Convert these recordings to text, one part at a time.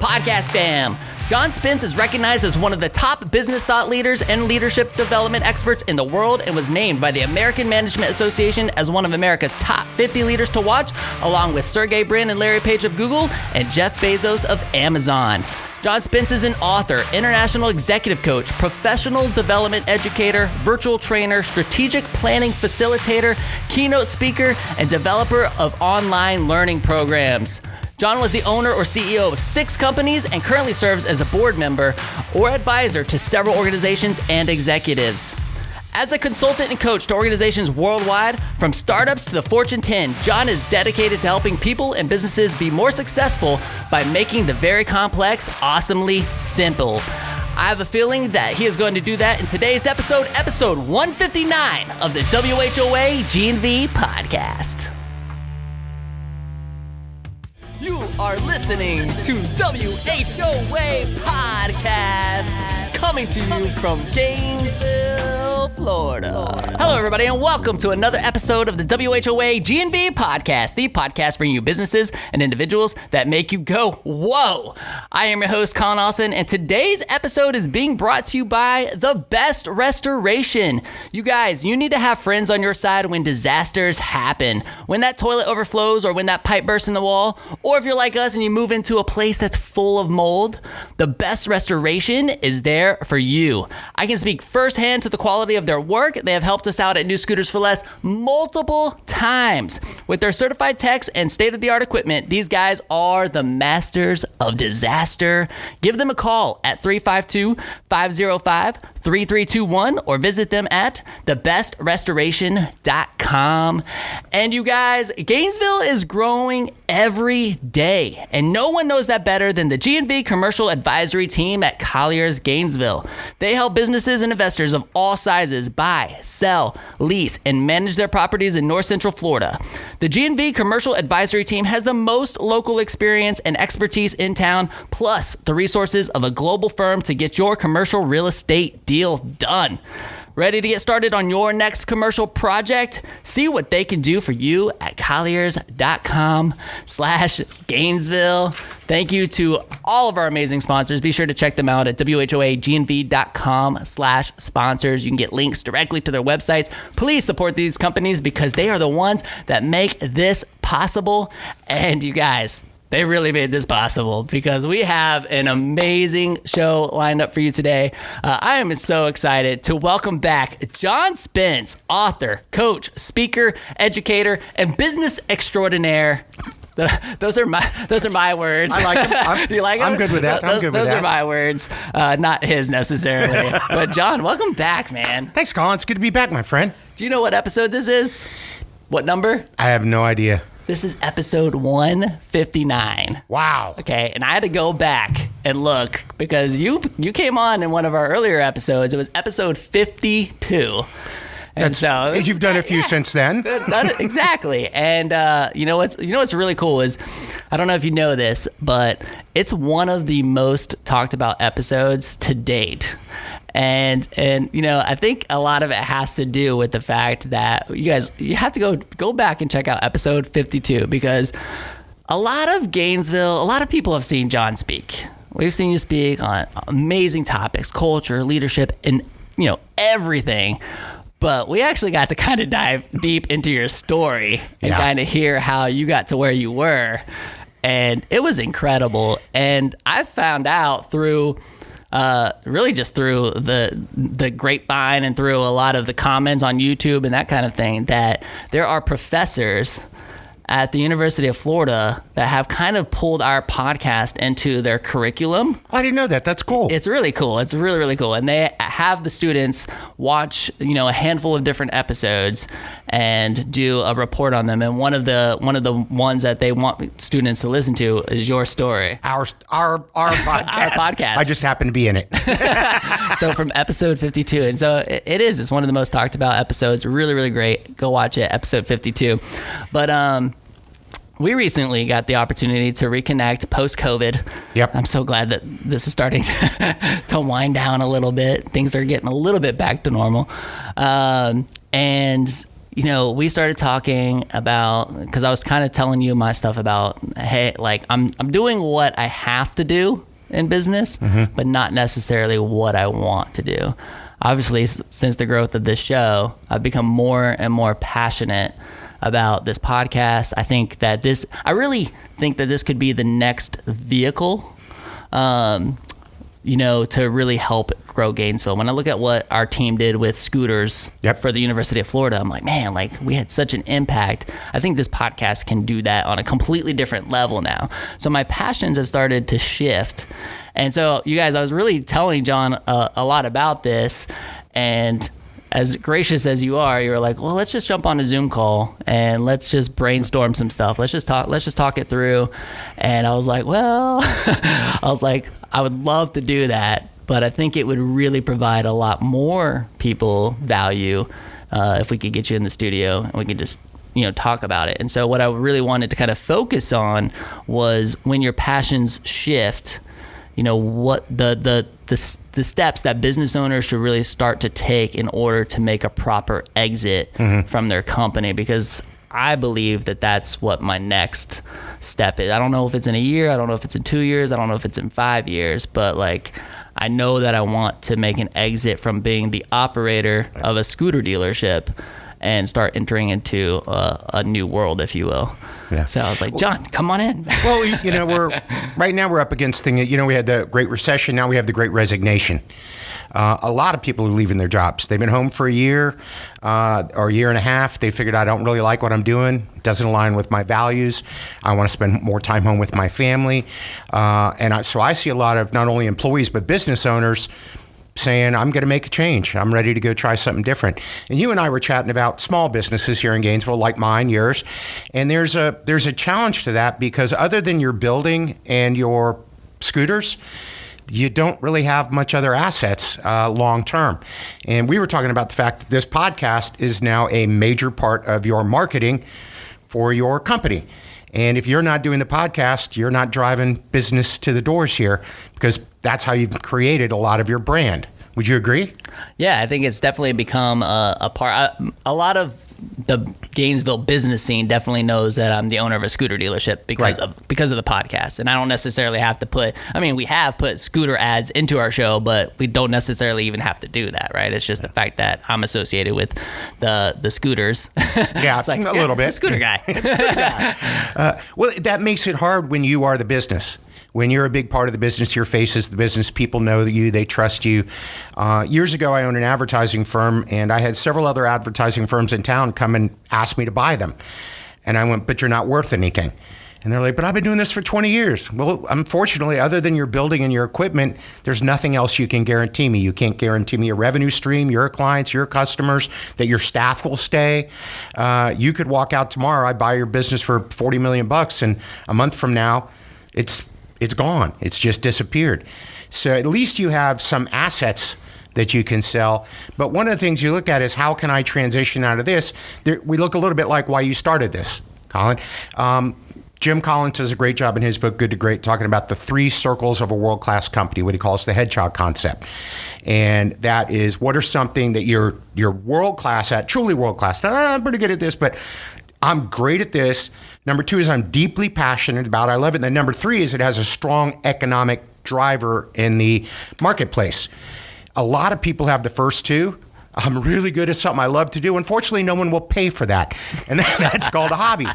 Podcast fam. John Spence is recognized as one of the top business thought leaders and leadership development experts in the world and was named by the American Management Association as one of America's top 50 leaders to watch, along with Sergey Brin and Larry Page of Google and Jeff Bezos of Amazon. John Spence is an author, international executive coach, professional development educator, virtual trainer, strategic planning facilitator, keynote speaker, and developer of online learning programs. John was the owner or CEO of 6 companies and currently serves as a board member or advisor to several organizations and executives. As a consultant and coach to organizations worldwide, from startups to the Fortune 10, John is dedicated to helping people and businesses be more successful by making the very complex awesomely simple. I have a feeling that he is going to do that in today's episode 159 of the WHOA GNV Podcast. You are listening to WHOA Podcast, coming to you from Gainesville, Florida. Hello, everybody, and welcome to another episode of the WHOA GNV Podcast, the podcast bringing you businesses and individuals that make you go, whoa. I am your host, Colin Austin, and today's episode is being brought to you by The Best Restoration. You guys, you need to have friends on your side when disasters happen. When that toilet overflows or when that pipe bursts in the wall, or if you're like us and you move into a place that's full of mold, The Best Restoration is there for you. I can speak firsthand to the quality of their work. They have helped us out at New Scooters for Less multiple times. With their certified techs and state-of-the-art equipment, these guys are the masters of disaster. Give them a call at 352-505-3321 or visit them at thebestrestoration.com. And you guys, Gainesville is growing every day, and no one knows that better than the GNV Commercial Advisory Team at Colliers Gainesville. They help businesses and investors of all sizes buy, sell, lease, and manage their properties in North Central Florida. The GNV Commercial Advisory Team has the most local experience and expertise in town, plus the resources of a global firm to get your commercial real estate deal done. Ready to get started on your next commercial project? See what they can do for you at colliers.com/Gainesville. Thank you to all of our amazing sponsors. Be sure to check them out at whoagnv.com/sponsors. You can get links directly to their websites. Please support these companies because they are the ones that make this possible. And you guys, they really made this possible because we have an amazing show lined up for you today. I am so excited to welcome back John Spence, author, coach, speaker, educator, and business extraordinaire. Those are my words. I like them. Do you like them? I'm good with that. Those are my words, not his necessarily. But John, welcome back, man. Thanks, Colin. It's good to be back, my friend. Do you know what episode this is? What number? I have no idea. This is episode 159. Wow. Okay, and I had to go back and look because you came on in one of our earlier episodes. It was episode 52. And so you've done a few since then. Done it, exactly. And you know what's really cool is, I don't know if you know this, but it's one of the most talked about episodes to date. And you know, I think a lot of it has to do with the fact that you have to go back and check out episode 52 because a lot of people have seen John speak. We've seen you speak on amazing topics, culture, leadership, and you know, everything. But we actually got to kind of dive deep into your story and kind of hear how you got to where you were. And it was incredible. And I found out through really just through the grapevine and through a lot of the comments on YouTube and that kind of thing, that there are professors at the University of Florida that have kind of pulled our podcast into their curriculum. Oh, I didn't know that. That's cool. It's really cool. It's really, really cool. And they have the students watch, you know, a handful of different episodes and do a report on them. And one of the ones that they want students to listen to is your story. Our podcast. Our podcast. I just happen to be in it. So from episode 52. And so it's one of the most talked about episodes. Really, really great. Go watch it, episode 52. But we recently got the opportunity to reconnect post-COVID. Yep. I'm so glad that this is starting to wind down a little bit. Things are getting a little bit back to normal. And we started talking about, because I was kind of telling you my stuff about, hey, like I'm doing what I have to do in business, but not necessarily what I want to do. Obviously, since the growth of this show, I've become more and more passionate about this podcast. I really think that this could be the next vehicle, to really help grow Gainesville. When I look at what our team did with scooters for the University of Florida, I'm like, man, like we had such an impact. I think this podcast can do that on a completely different level now. So my passions have started to shift. And so you guys, I was really telling John a lot about this, and as gracious as you are, you were like, well, let's just jump on a Zoom call and let's just brainstorm some stuff. Let's just talk it through. And I was like, well, I would love to do that, but I think it would really provide a lot more people value if we could get you in the studio and we could just talk about it. And so what I really wanted to kind of focus on was when your passions shift, what the steps that business owners should really start to take in order to make a proper exit from their company, because I believe that that's what my next step is. I don't know if it's in a year, I don't know if it's in 2 years, I don't know if it's in 5 years, but like I know that I want to make an exit from being the operator of a scooter dealership and start entering into a new world, if you will. Yeah. So I was like, John, come on in. Well, right now we're up against things. We had the Great Recession. Now we have the Great Resignation. A lot of people are leaving their jobs. They've been home for a year or a year and a half. They figured I don't really like what I'm doing. It doesn't align with my values. I want to spend more time home with my family. So I see a lot of not only employees but business owners saying, I'm going to make a change. I'm ready to go try something different. And you and I were chatting about small businesses here in Gainesville, like mine, yours. And there's a challenge to that, because other than your building and your scooters, you don't really have much other assets long term. And we were talking about the fact that this podcast is now a major part of your marketing for your company. And if you're not doing the podcast, you're not driving business to the doors here, because that's how you've created a lot of your brand. Would you agree? Yeah, I think it's definitely become a part. A lot of the Gainesville business scene definitely knows that I'm the owner of a scooter dealership because of the podcast. And I don't necessarily have to we have put scooter ads into our show, but we don't necessarily even have to do that, right? It's just the fact that I'm associated with the scooters. Yeah, it's like a little bit. It's the scooter guy. Well, that makes it hard when you are the business. When you're a big part of the business, your face is the business, people know you, they trust you. Years ago, I owned an advertising firm, and I had several other advertising firms in town come and ask me to buy them. And I went, but you're not worth anything. And they're like, but I've been doing this for 20 years. Well, unfortunately, other than your building and your equipment, there's nothing else you can guarantee me. You can't guarantee me a revenue stream, your clients, your customers, that your staff will stay. You could walk out tomorrow, I buy your business for $40 million, and a month from now, it's gone. It's just disappeared. So at least you have some assets that you can sell. But one of the things you look at is, how can I transition out of this? We look a little bit like why you started this, Colin. Jim Collins does a great job in his book, Good to Great, talking about the 3 circles of a world-class company, what he calls the hedgehog concept. And that is, what are something that you're world-class at, truly world-class. Now, I'm pretty good at this, but I'm great at this. Number 2 is I'm deeply passionate about it. I love it. And then number 3 is it has a strong economic driver in the marketplace. A lot of people have the first 2. I'm really good at something I love to do. Unfortunately, no one will pay for that. And that's called a hobby.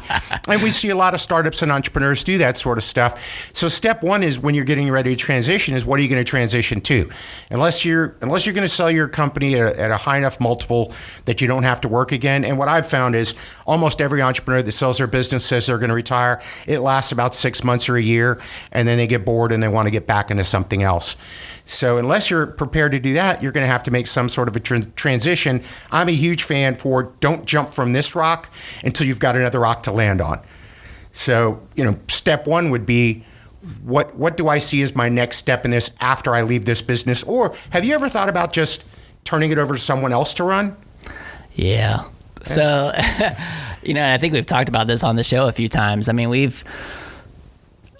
And we see a lot of startups and entrepreneurs do that sort of stuff. So step 1 is, when you're getting ready to transition, is what are you going to transition to? Unless you're going to sell your company at a high enough multiple that you don't have to work again. And what I've found is almost every entrepreneur that sells their business says they're going to retire. It lasts about 6 months or a year, and then they get bored and they want to get back into something else. So unless you're prepared to do that, you're going to have to make some sort of a transition. I'm a huge fan for, don't jump from this rock until you've got another rock to land on. So, step 1 would be, what do I see as my next step in this after I leave this business? Or have you ever thought about just turning it over to someone else to run? Yeah. So, I think we've talked about this on the show a few times. I mean,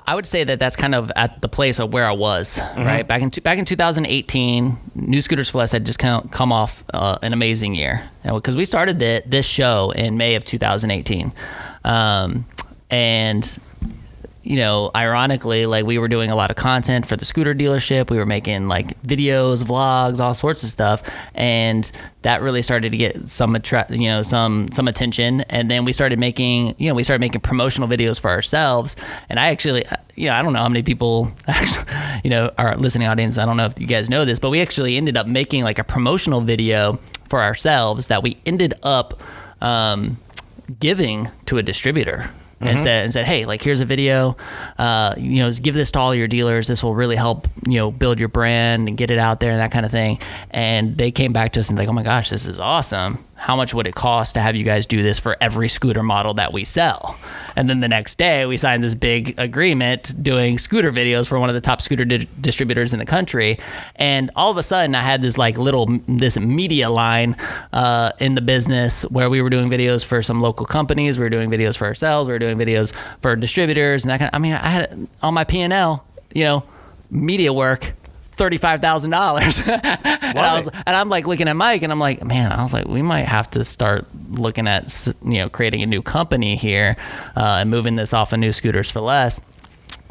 I would say that that's kind of at the place of where I was, right? Back in 2018, New Scooters for Less had just come off an amazing year. Because we started this show in May of 2018. And ironically, like, we were doing a lot of content for the scooter dealership. We were making like videos, vlogs, all sorts of stuff, and that really started to get some attention. And then we started making promotional videos for ourselves. And I actually, I don't know how many people actually, our listening audience, I don't know if you guys know this, but we actually ended up making like a promotional video for ourselves that we ended up giving to a distributor. And said, hey, like, here's a video, give this to all your dealers. This will really help, build your brand and get it out there and that kind of thing. And they came back to us and like, oh my gosh, this is awesome. How much would it cost to have you guys do this for every scooter model that we sell? And then the next day we signed this big agreement doing scooter videos for one of the top scooter distributors in the country. And all of a sudden I had this this media line in the business where we were doing videos for some local companies. We were doing videos for ourselves. We were doing videos for distributors and that kind of, I had on my P&L, media work, $35,000. And I'm like looking at Mike and I'm like, man, I was like, we might have to start looking at, creating a new company here and moving this off of New Scooters for Less,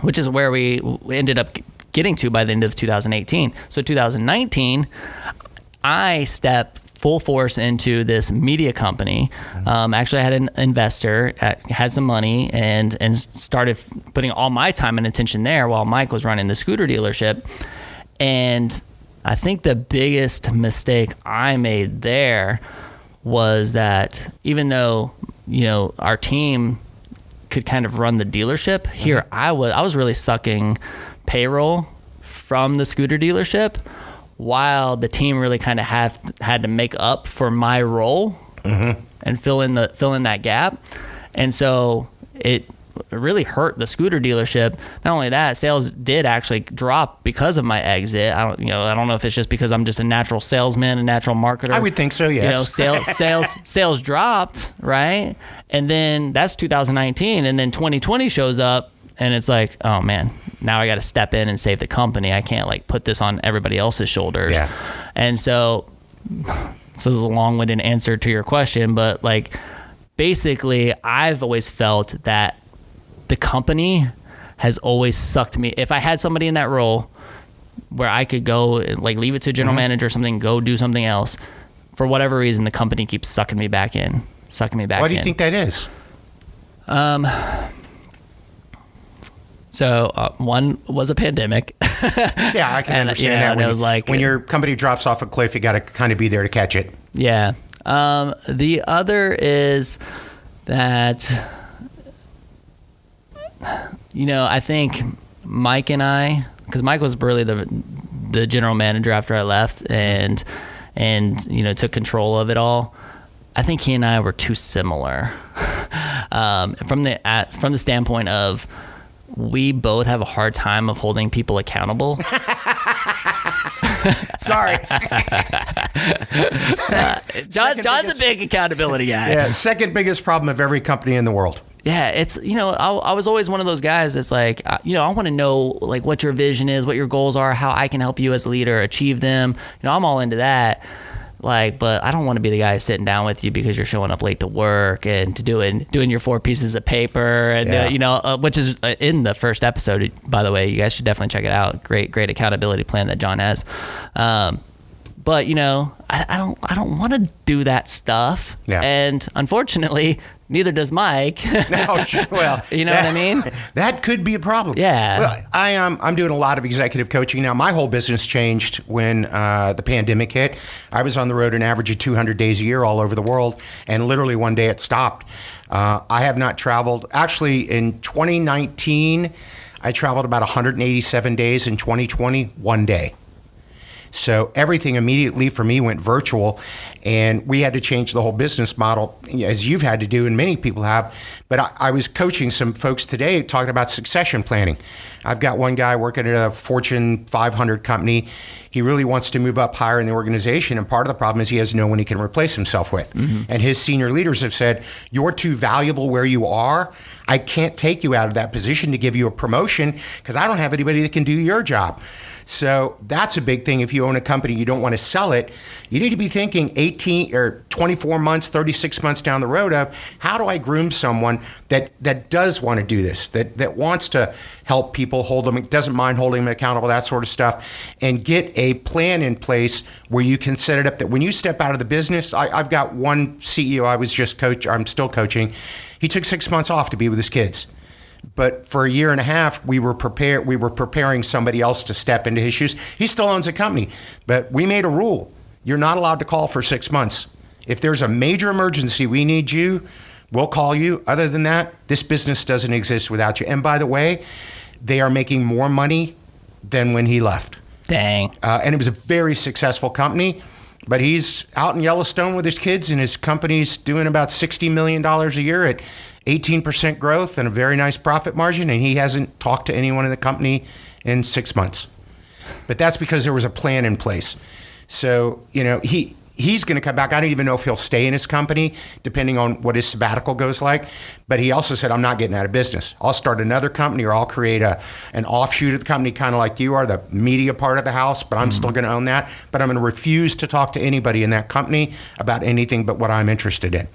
which is where we ended up getting to by the end of 2018. So 2019, I stepped full force into this media company. Actually, I had an investor, had some money, and started putting all my time and attention there while Mike was running the scooter dealership. And I think the biggest mistake I made there was that even though, our team could kind of run the dealership, here I was really sucking payroll from the scooter dealership while the team really kind of had to make up for my role and fill in that gap. And so it really hurt the scooter dealership. Not only that, sales did actually drop because of my exit. I don't know if it's just because I'm just a natural salesman, a natural marketer. I would think so, yes. Sales dropped, right? And then that's 2019, and then 2020 shows up, and it's like, oh man, now I got to step in and save the company. I can't like put this on everybody else's shoulders. Yeah. And so this is a long-winded answer to your question, but like basically, I've always felt that the company has always sucked me. If I had somebody in that role where I could go and like leave it to a general manager or something, go do something else, for whatever reason, the company keeps sucking me back in. Why do you think that is? So one was a pandemic. Yeah, I can understand that. When, it was like, when your company drops off a cliff, you got to kind of be there to catch it. Yeah. The other is that, I think Mike and I, because Mike was really the general manager after I left and took control of it all. I think he and I were too similar from the standpoint of we both have a hard time of holding people accountable. Sorry. John's a big accountability guy. Yeah, second biggest problem of every company in the world. Yeah, it's, I was always one of those guys that's like, I want to know like what your vision is, what your goals are, how I can help you as a leader achieve them. I'm all into that. Like, but I don't want to be the guy sitting down with you because you're showing up late to work and doing your 4 pieces of paper and, which is in the first episode, by the way. You guys should definitely check it out. Great accountability plan that John has. But, I don't want to do that stuff. Yeah. And unfortunately, neither does Mike. No, well, what I mean? That could be a problem. Yeah. Well, I'm doing a lot of executive coaching now. My whole business changed when the pandemic hit. I was on the road an average of 200 days a year all over the world, and literally one day it stopped. I have not traveled. Actually, in 2019, I traveled about 187 days. In 2020, one day. So everything immediately for me went virtual, and we had to change the whole business model, as you've had to do and many people have. But I was coaching some folks today talking about succession planning. I've got one guy working at a Fortune 500 company. He really wants to move up higher in the organization, and part of the problem is he has no one he can replace himself with. And his senior leaders have said, you're too valuable where you are. I can't take you out of that position to give you a promotion because I don't have anybody that can do your job. So that's a big thing. If you own a company, you don't want to sell it. You need to be thinking 18 or 24 months, 36 months down the road of how do I groom someone that does want to do this, that wants to help people, hold them, doesn't mind holding them accountable, that sort of stuff, and get a plan in place where you can set it up that when you step out of the business. I've got one CEO I'm still coaching. He took 6 months off to be with his kids. But for a year and a half, we were preparing somebody else to step into his shoes. He still owns a company, but we made a rule. You're not allowed to call for 6 months. If there's a major emergency, we need you, we'll call you. Other than that, this business doesn't exist without you. And by the way, they are making more money than when he left. Dang. And it was a very successful company, but he's out in Yellowstone with his kids, and his company's doing about $60 million a year at 18% growth and a very nice profit margin, and he hasn't talked to anyone in the company in 6 months. But that's because there was a plan in place. So, he's going to come back. I don't even know if he'll stay in his company, depending on what his sabbatical goes like. But he also said, I'm not getting out of business. I'll start another company, or I'll create an offshoot of the company, kind of like you are, the media part of the house, but I'm still going to own that. But I'm going to refuse to talk to anybody in that company about anything but what I'm interested in.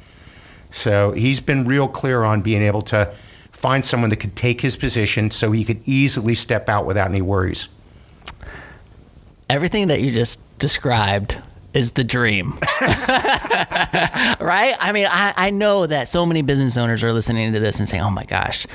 So he's been real clear on being able to find someone that could take his position so he could easily step out without any worries. Everything that you just described is the dream. Right? I mean, I know that so many business owners are listening to this and saying, oh my gosh,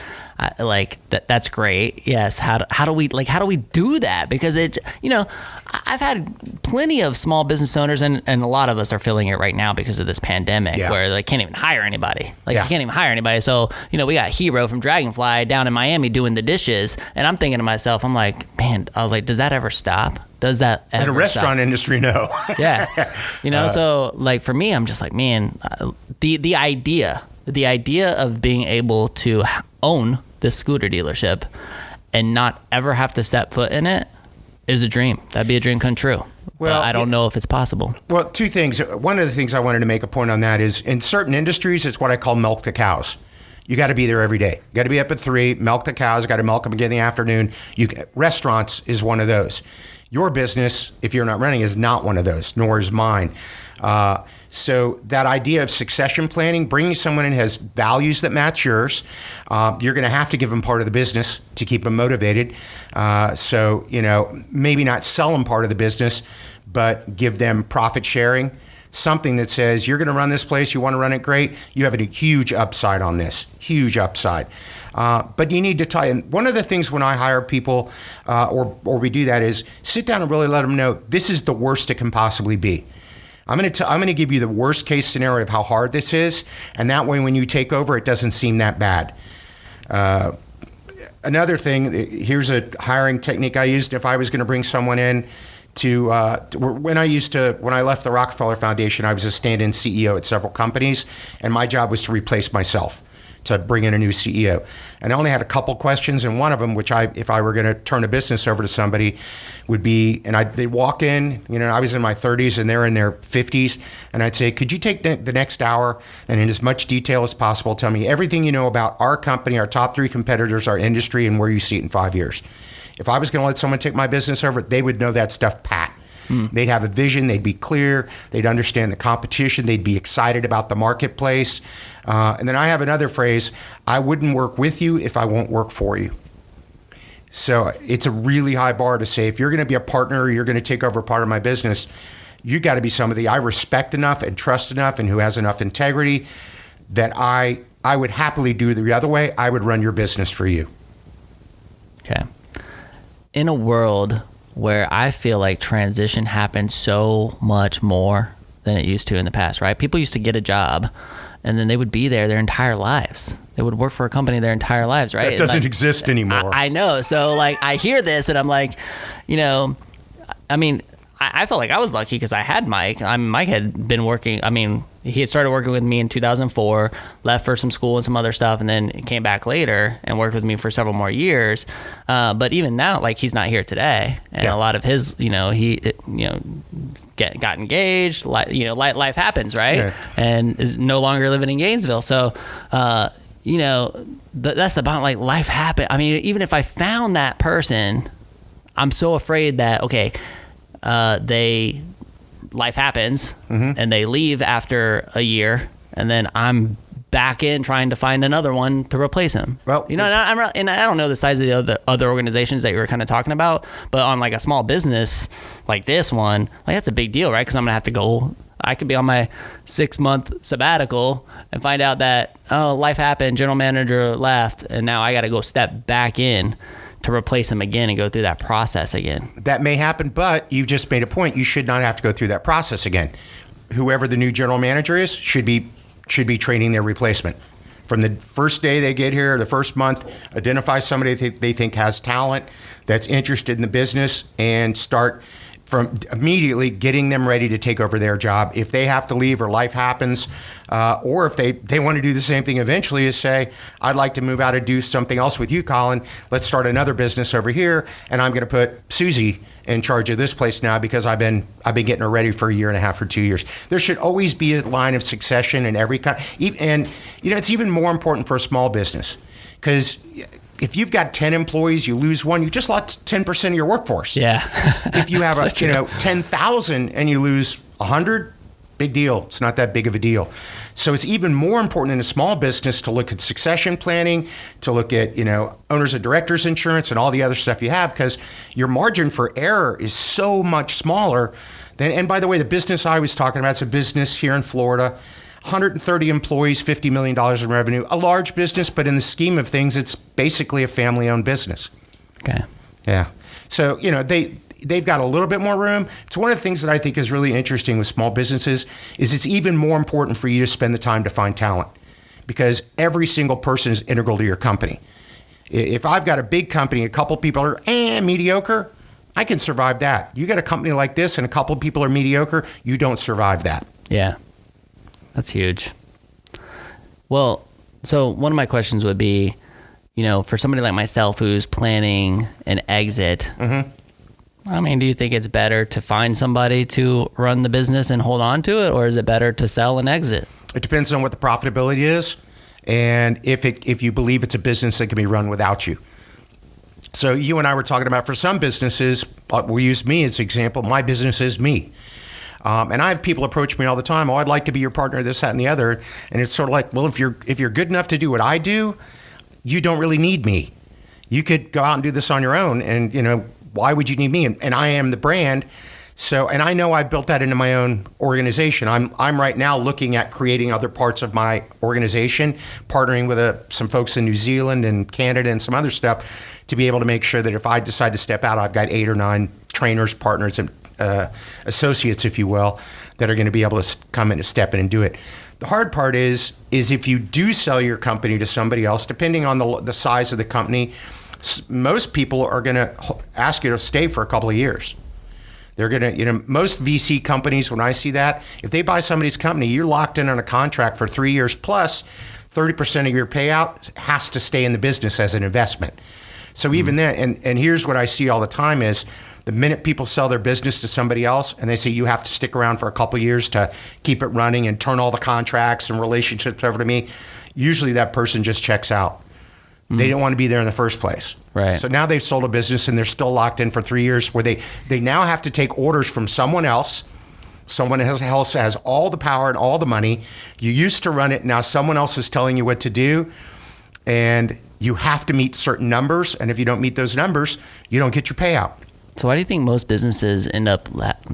that's great. Yes. How do we do that? Because I've had plenty of small business owners, and a lot of us are feeling it right now because of this pandemic, where they can't even hire anybody. You can't even hire anybody. So, we got Hero from Dragonfly down in Miami doing the dishes, and I'm thinking to myself, I'm like, man, does that ever stop? Does that ever in a restaurant stop? Industry, no. Yeah. So for me, I'm just like, man, the idea of being able to own this scooter dealership and not ever have to step foot in it is a dream. That'd be a dream come true. Well, but I don't know if it's possible. Well, two things. One of the things I wanted to make a point on that is in certain industries, it's what I call milk the cows. You got to be there every day. You got to be up at 3, milk the cows, got to milk them again in the afternoon. Restaurants is one of those. Your business, if you're not running, is not one of those, nor is mine. So that idea of succession planning, bringing someone in who has values that match yours, you're going to have to give them part of the business to keep them motivated. So, maybe not sell them part of the business, but give them profit sharing. Something that says, you're going to run this place, you want to run it great, you have a huge upside on this, huge upside. But you need to tie in. One of the things when I hire people or we do that is sit down and really let them know this is the worst it can possibly be. I'm going to give you the worst case scenario of how hard this is, and that way when you take over, it doesn't seem that bad. Another thing, here's a hiring technique I used if I was going to bring someone in when I left the Rockefeller Foundation, I was a stand-in CEO at several companies, and my job was to replace myself, to bring in a new CEO. And I only had a couple questions, and one of them, which if I were going to turn a business over to somebody, would be, they'd walk in, I was in my 30s and they're in their 50s, and I'd say, could you take the next hour and in as much detail as possible tell me everything you know about our company, our top 3 competitors, our industry, and where you see it in 5 years. If I was going to let someone take my business over, they would know that stuff pat. They'd have a vision, they'd be clear, they'd understand the competition, they'd be excited about the marketplace. And then I have another phrase, I wouldn't work with you if I won't work for you. So it's a really high bar to say, if you're going to be a partner or you're going to take over part of my business, you got to be somebody I respect enough and trust enough and who has enough integrity that I would happily do the other way. I would run your business for you. Okay. In a world where I feel like transition happens so much more than it used to in the past, right? People used to get a job and then they would be there their entire lives. They would work for a company their entire lives, right? That doesn't exist anymore. I know. So I hear this and I'm like, I felt like I was lucky because I had Mike. Mike had been working. I mean, he had started working with me in 2004, left for some school and some other stuff, and then came back later and worked with me for several more years. But even now, like, he's not here today, and a lot of his, got engaged. Life happens, right? Yeah. And is no longer living in Gainesville. So, that's the bottom. Like, life happened. I mean, even if I found that person, I'm so afraid that life happens and they leave after a year, and then I'm back in trying to find another one to replace him. Well, and I don't know the size of the other organizations that you were kind of talking about, but on like a small business like this one, like, that's a big deal, right? Because I'm gonna have to go. I could be on my 6-month sabbatical and find out that, life happened, general manager left, and now I got to go step back in to replace him again and go through that process again. That may happen, but you've just made a point. You should not have to go through that process again. Whoever the new general manager is should be training their replacement. From the first day they get here, the first month, identify somebody they think has talent, that's interested in the business, and start from immediately getting them ready to take over their job. If they have to leave or life happens, or if they want to do the same thing eventually, is say, I'd like to move out and do something else with you, Colin. Let's start another business over here, and I'm going to put Susie in charge of this place now because I've been getting her ready for 1.5 years or 2 years. There should always be a line of succession in every and it's even more important for a small business, because if you've got 10 employees, you lose one, you just lost 10% of your workforce. Yeah. If you have 10,000 and you lose 100, big deal. It's not that big of a deal. So it's even more important in a small business to look at succession planning, to look at, owners and directors insurance and all the other stuff you have, because your margin for error is so much smaller than, and by the way, the business I was talking about, it's a business here in Florida, 130 employees, $50 million in revenue, a large business, but in the scheme of things, it's basically a family-owned business. Okay. Yeah. So, they've got a little bit more room. It's one of the things that I think is really interesting with small businesses is it's even more important for you to spend the time to find talent, because every single person is integral to your company. If I've got a big company, a couple people are mediocre, I can survive that. You got a company like this and a couple people are mediocre, you don't survive that. Yeah. That's huge. Well, so one of my questions would be, for somebody like myself who's planning an exit, I mean, do you think it's better to find somebody to run the business and hold on to it, or is it better to sell and exit? It depends on what the profitability is, and if you believe it's a business that can be run without you. So you and I were talking about, for some businesses, we'll use me as an example. My business is me. And I have people approach me all the time. I'd like to be your partner, this, that, and the other. And it's sort of like, well, if you're good enough to do what I do, you don't really need me. You could go out and do this on your own. And, why would you need me? And I am the brand. So, and I know I've built that into my own organization. I'm right now looking at creating other parts of my organization, partnering with some folks in New Zealand and Canada and some other stuff to be able to make sure that if I decide to step out, I've got 8 or 9 trainers, partners, and associates, if you will, that are going to be able to come in and step in and do it. The hard part is if you do sell your company to somebody else, depending on the size of the company, most people are going to ask you to stay for a couple of years. They're going to, most VC companies, when I see that, if they buy somebody's company, you're locked in on a contract for 3 years plus 30% of your payout has to stay in the business as an investment. So even then, and here's what I see all the time is, the minute people sell their business to somebody else and they say you have to stick around for a couple of years to keep it running and turn all the contracts and relationships over to me, usually that person just checks out. They didn't want to be there in the first place. Right. So now they've sold a business and they're still locked in for 3 years, where they now have to take orders from someone else. Someone else has all the power and all the money. You used to run it. Now someone else is telling you what to do. And you have to meet certain numbers. And if you don't meet those numbers, you don't get your payout. So why do you think most businesses end up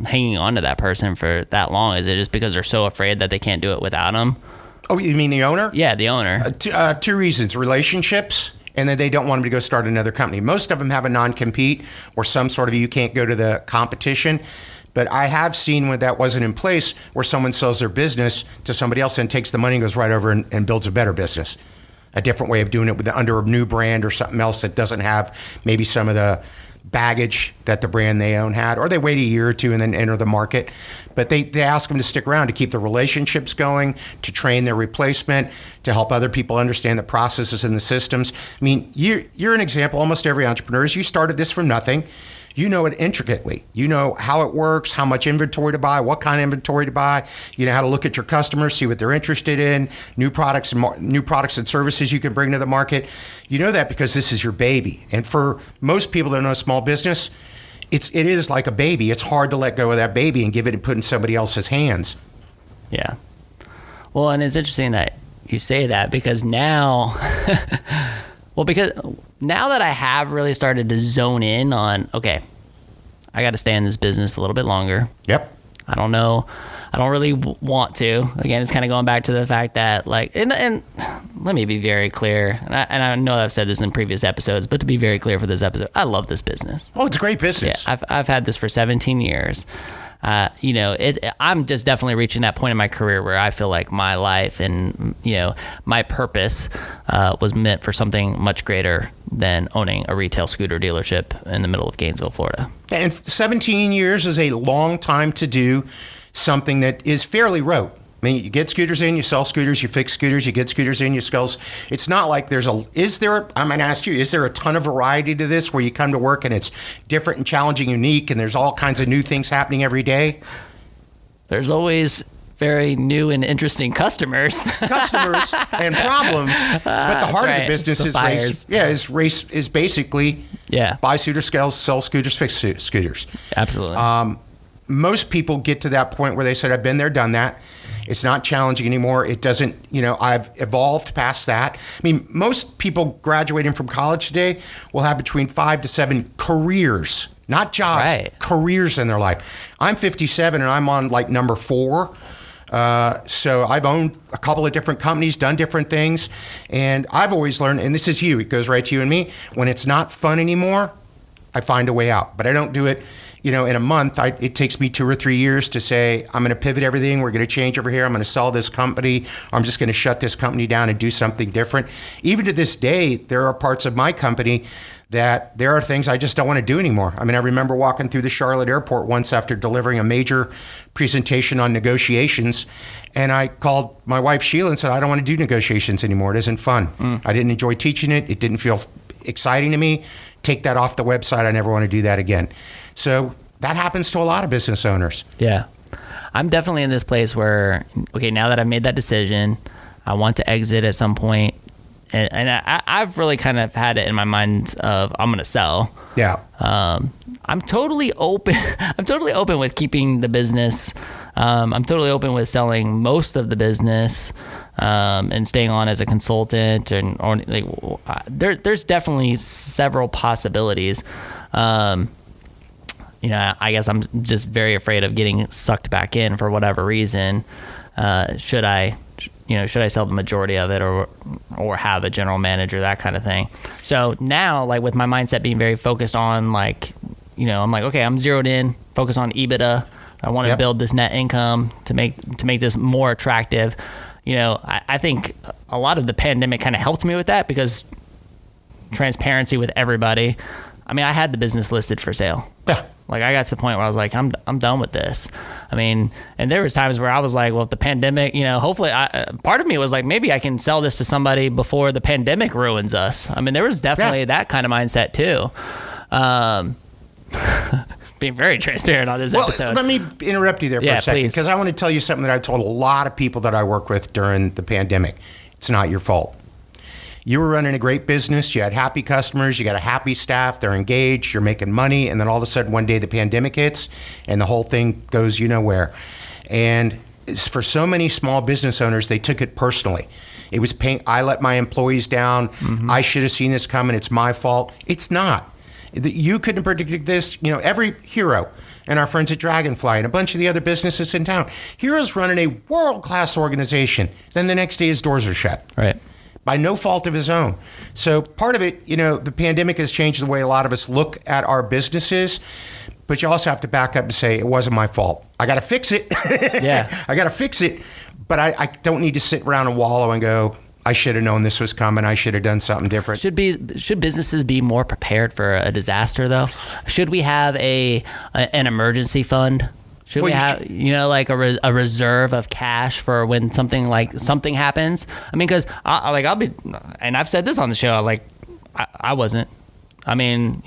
hanging on to that person for that long? Is it just because they're so afraid that they can't do it without them? Oh, you mean the owner? Yeah, the owner. 2 reasons: relationships, and then they don't want them to go start another company. Most of them have a non-compete or some sort of, you can't go to the competition. But I have seen when that wasn't in place, where someone sells their business to somebody else and takes the money and goes right over and builds a better business. A different way of doing it under a new brand or something else that doesn't have maybe some of the baggage that the brand they own had, or they wait a year or two and then enter the market. But they ask them to stick around to keep the relationships going, to train their replacement, to help other people understand the processes and the systems. I mean, you're an example. Almost every entrepreneur is, you started this from nothing. You know it intricately. You know how it works, how much inventory to buy, what kind of inventory to buy. You know how to look at your customers, see what they're interested in, new products and services you can bring to the market. You know that because this is your baby. And for most people that know small business, it is like a baby. It's hard to let go of that baby and give it and put in somebody else's hands. Yeah. Well, and it's interesting that you say that, because now, because now that I have really started to zone in on, okay, I got to stay in this business a little bit longer. Yep. I don't know. I don't really want to. Again, it's kind of going back to the fact that, like, and let me be very clear, and I know I've said this in previous episodes, but to be very clear for this episode, I love this business. Oh, it's a great business. Yeah, I've had this for 17 years. I'm just definitely reaching that point in my career where I feel like my life and, my purpose was meant for something much greater than owning a retail scooter dealership in the middle of Gainesville, Florida. And 17 years is a long time to do something that is fairly rote. I mean, you get scooters in, you sell scooters, you fix scooters, you get scooters in, you sell. It's not like I'm going to ask you, is there a ton of variety to this where you come to work and it's different and challenging, unique, and there's all kinds of new things happening every day? There's always very new and interesting customers and problems. But the heart of the business is basically buy scooters, sell scooters, fix scooters. Absolutely. Most people get to that point where they said, I've been there, done that. It's not challenging anymore. It doesn't, I've evolved past that. I mean, most people graduating from college today will have between 5 to 7 careers, not jobs, careers in their life. I'm 57 and I'm on like number 4. So I've owned a couple of different companies, done different things. And I've always learned, and this is you, it goes right to you and me, when it's not fun anymore, I find a way out. But I don't do it in a month. It takes me 2 or 3 years to say, I'm going to pivot everything. We're going to change over here. I'm going to sell this company. Or I'm just going to shut this company down and do something different. Even to this day, there are parts of my company that there are things I just don't want to do anymore. I mean, I remember walking through the Charlotte airport once after delivering a major presentation on negotiations. And I called my wife, Sheila, and said, I don't want to do negotiations anymore. It isn't fun. I didn't enjoy teaching it. It didn't feel exciting to me. Take that off the website. I never want to do that again. So that happens to a lot of business owners. Yeah. I'm definitely in this place where, okay, now that I've made that decision, I want to exit at some point. And I've really kind of had it in my mind of I'm going to sell. Yeah. I'm totally open. I'm totally open with keeping the business. I'm totally open with selling most of the business and staying on as a consultant. There's definitely several possibilities. I guess I'm just very afraid of getting sucked back in for whatever reason. Should I sell the majority of it or have a general manager, that kind of thing. So now, like, with my mindset being very focused on, like, I'm like, okay, I'm zeroed in, focus on EBITDA. I want to build this net income to make this more attractive. I think a lot of the pandemic kind of helped me with that, because transparency with everybody. I mean, I had the business listed for sale. Yeah. Like, I got to the point where I was like, I'm done with this. I mean, and there was times where I was like, well, if the pandemic, hopefully, part of me was like, maybe I can sell this to somebody before the pandemic ruins us. I mean, there was definitely that kind of mindset too. Being very transparent on this episode. Let me interrupt you there for a second, because I want to tell you something that I told a lot of people that I work with during the pandemic. It's not your fault. You were running a great business. You had happy customers. You got a happy staff. They're engaged. You're making money. And then all of a sudden, one day, the pandemic hits and the whole thing goes where. And for so many small business owners, they took it personally. It was pain. I let my employees down. Mm-hmm. I should have seen this coming. It's my fault. It's not. You couldn't predict this. Every Hero and our friends at Dragonfly and a bunch of the other businesses in town. Hero's running a world-class organization. Then the next day, his doors are shut. Right. By no fault of his own. So part of it, the pandemic has changed the way a lot of us look at our businesses, but you also have to back up and say, it wasn't my fault. I got to fix it. Yeah. I got to fix it, but I don't need to sit around and wallow and go, I should have known this was coming. I should have done something different. Should businesses be more prepared for a disaster though? Should we have an emergency fund? Should we have, like a reserve of cash for when something happens? I mean, because I'll be, and I've said this on the show, like I wasn't. I mean,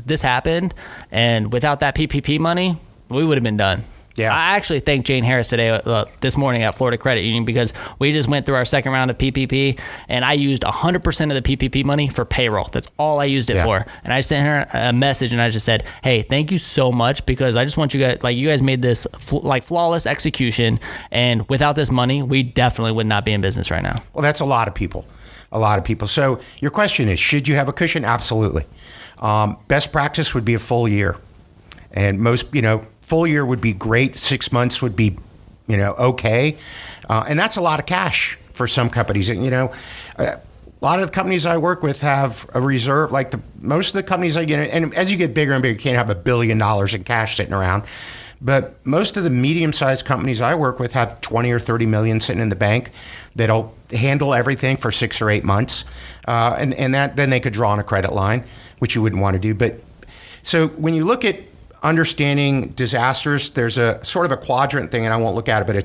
this happened, and without that PPP money, we would have been done. Yeah. I actually thanked Jane Harris today, this morning at Florida Credit Union, because we just went through our second round of PPP, and I used 100% of the PPP money for payroll. That's all I used it for. And I sent her a message, and I just said, hey, thank you so much, because I just want you guys, you guys made this flawless execution, and without this money, we definitely would not be in business right now. Well, that's a lot of people. So your question is, should you have a cushion? Absolutely. Best practice would be a full year. And most, full year would be great. 6 months would be, okay. And that's a lot of cash for some companies. A lot of the companies I work with have a reserve, most of the companies and as you get bigger and bigger, you can't have $1 billion in cash sitting around. But most of the medium-sized companies I work with have 20 or 30 million sitting in the bank that'll handle everything for 6 or 8 months. And that then they could draw on a credit line, which you wouldn't want to do. But so when you look at understanding disasters, there's a sort of a quadrant thing, and I won't look at it, but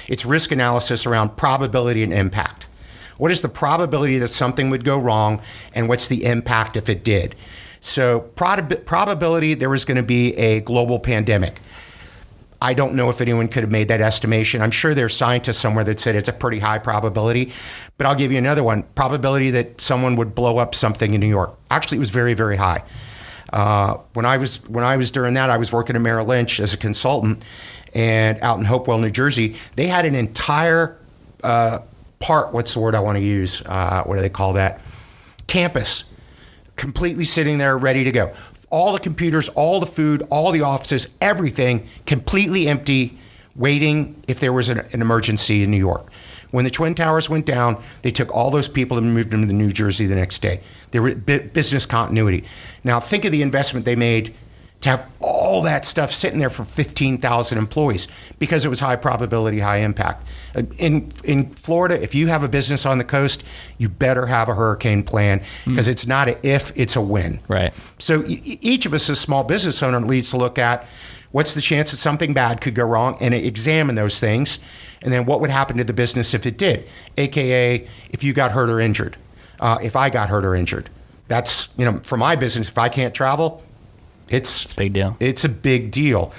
it's risk analysis around probability and impact. What is the probability that something would go wrong, and what's the impact if it did? So probability, there was going to be a global pandemic. I don't know if anyone could have made that estimation. I'm sure there's scientists somewhere that said it's a pretty high probability, but I'll give you another one. Probability that someone would blow up something in New York. Actually, it was very, very high. When I was during that, I was working at Merrill Lynch as a consultant, and out in Hopewell, New Jersey, they had an entire what's the word I want to use? What do they call that? Campus, completely sitting there ready to go. All the computers, all the food, all the offices, everything completely empty, waiting if there was an emergency in New York. When the Twin Towers went down, they took all those people and moved them to New Jersey the next day. There was business continuity. Now think of the investment they made to have all that stuff sitting there for 15,000 employees, because it was high probability, high impact. In Florida, if you have a business on the coast, you better have a hurricane plan, because it's not an if, it's a when. Right. So each of us as small business owner needs to look at what's the chance that something bad could go wrong, and examine those things. And then what would happen to the business if it did? AKA, if you got hurt or injured, if I got hurt or injured. That's, for my business, if I can't travel, it's a big deal. It's a big deal.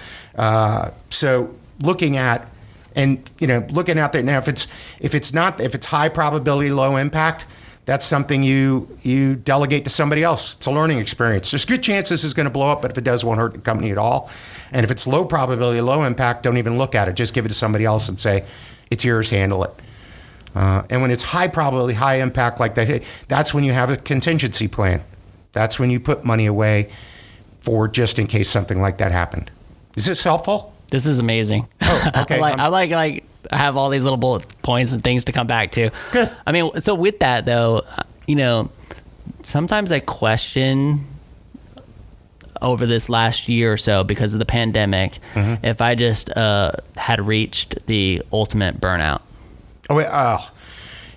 So looking at there now, if it's high probability, low impact, that's something you delegate to somebody else. It's a learning experience. There's good chances it's going to blow up, but if it does, it won't hurt the company at all. And if it's low probability, low impact, don't even look at it. Just give it to somebody else and say, it's yours, handle it. And when it's high probability, high impact like that, that's when you have a contingency plan. That's when you put money away for just in case something like that happened. Is this helpful? This is amazing. Oh, okay. I have all these little bullet points and things to come back to. Good. I mean, so with that though, sometimes I question over this last year or so, because of the pandemic, if I just had reached the ultimate burnout.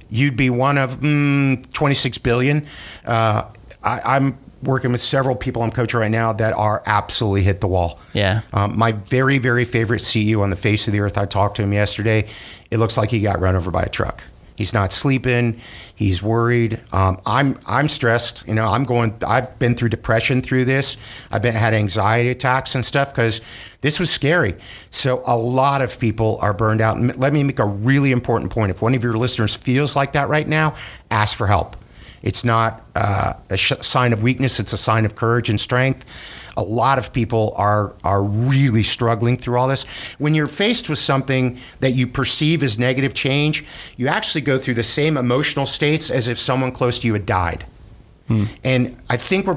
You'd be one of 26 billion. I'm working with several people I'm coaching right now that are absolutely hit the wall. Yeah. My very, very favorite CEO on the face of the earth, I talked to him yesterday. It looks like he got run over by a truck. He's not sleeping. He's worried. I'm stressed. I've been through depression through this. I've had anxiety attacks and stuff because this was scary. So a lot of people are burned out. And let me make a really important point. If one of your listeners feels like that right now, ask for help. It's not a sign of weakness. It's a sign of courage and strength. A lot of people are really struggling through all this. When you're faced with something that you perceive as negative change, you actually go through the same emotional states as if someone close to you had died. And I think we're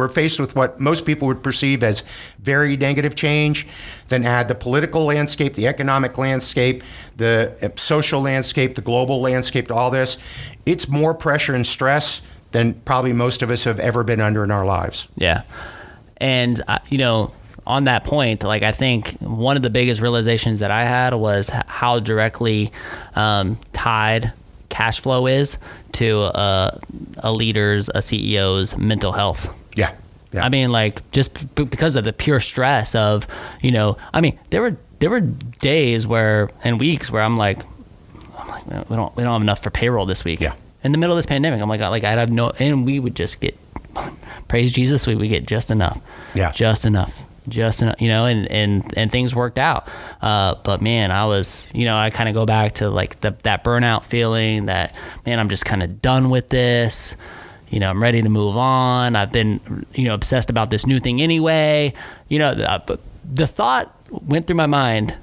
faced with what most people would perceive as very negative change. Then add the political landscape, the economic landscape, the social landscape, the global landscape to all this. It's more pressure and stress than probably most of us have ever been under in our lives. Yeah. And, on that point, I think one of the biggest realizations that I had was how directly tied cash flow is to a leader's, a CEO's mental health. Yeah. I mean, like, just because of the pure stress of, you know, I mean, there were days and weeks where I'm like, we don't have enough for payroll this week. Yeah. In the middle of this pandemic, I'm like, I'd have no, and we would just get, praise Jesus, we would get just enough. Yeah. Just enough, you know, and things worked out. But man, I was, you know, I kind of go back to like that burnout feeling that, man, I'm just kind of done with this. You know, I'm ready to move on. I've been, you know, obsessed about this new thing anyway. You know, the thought went through my mind,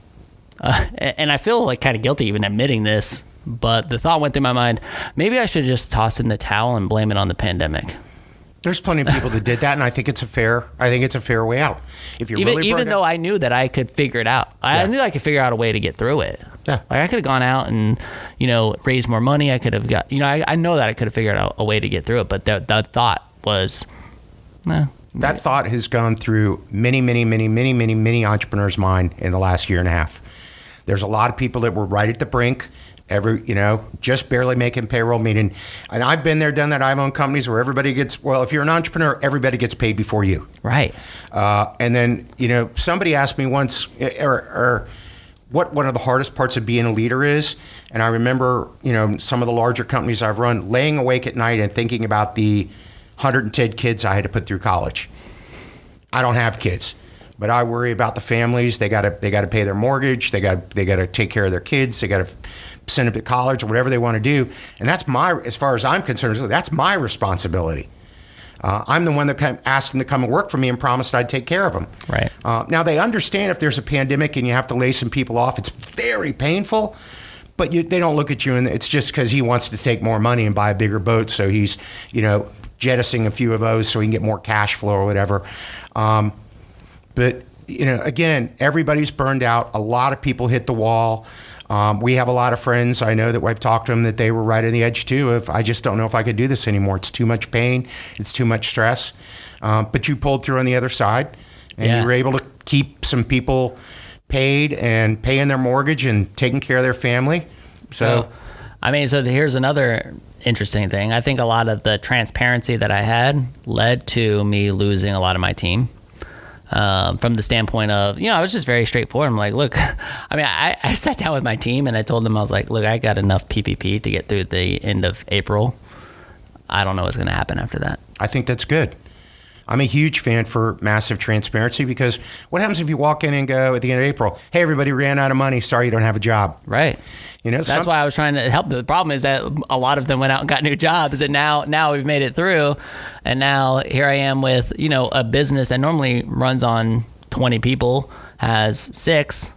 and I feel like kind of guilty even admitting this, but the thought went through my mind, maybe I should just toss in the towel and blame it on the pandemic. There's plenty of people that did that, and I think it's a fair way out. If you're even though I knew that I could figure it out, I knew I could figure out a way to get through it. Yeah. Like I could have gone out and, you know, raised more money. I could have got, you know, I know that I could have figured out a way to get through it, but the thought was, nah. That thought has gone through many entrepreneurs' mind in the last year and a half. There's a lot of people that were right at the brink, just barely making payroll, meaning, and I've been there, done that. I've owned companies where if you're an entrepreneur, everybody gets paid before you. Right. And then, you know, somebody asked me once, what one of the hardest parts of being a leader is. And I remember, you know, some of the larger companies I've run, laying awake at night and thinking about the 110 kids I had to put through college. I don't have kids, but I worry about the families. They got to pay their mortgage. They got to take care of their kids. They got to send them to college or whatever they want to do. And that's as far as I'm concerned, that's my responsibility. I'm the one that asked them to come and work for me and promised I'd take care of them. Right. Now they understand if there's a pandemic and you have to lay some people off, it's very painful, but they don't look at you and it's just because he wants to take more money and buy a bigger boat. So he's, you know, jettisoning a few of those so he can get more cash flow or whatever. But, you know, again, everybody's burned out. A lot of people hit the wall. We have a lot of friends. I know that I've talked to them that they were right on the edge too of, I just don't know if I could do this anymore. It's too much pain. It's too much stress. But you pulled through on the other side and you were able to keep some people paid and paying their mortgage and taking care of their family. So here's another interesting thing. I think a lot of the transparency that I had led to me losing a lot of my team. From the standpoint of, you know, I was just very straightforward. I'm like, look, I mean, I sat down with my team and I told them, I was like, look, I got enough PPP to get through the end of April. I don't know what's going to happen after that. I think that's good. I'm a huge fan for massive transparency because what happens if you walk in and go at the end of April, hey, everybody ran out of money. Sorry, you don't have a job. Right. You know, that's why I was trying to help. The problem is that a lot of them went out and got new jobs, and now we've made it through, and now here I am with, you know, a business that normally runs on 20 people has 6.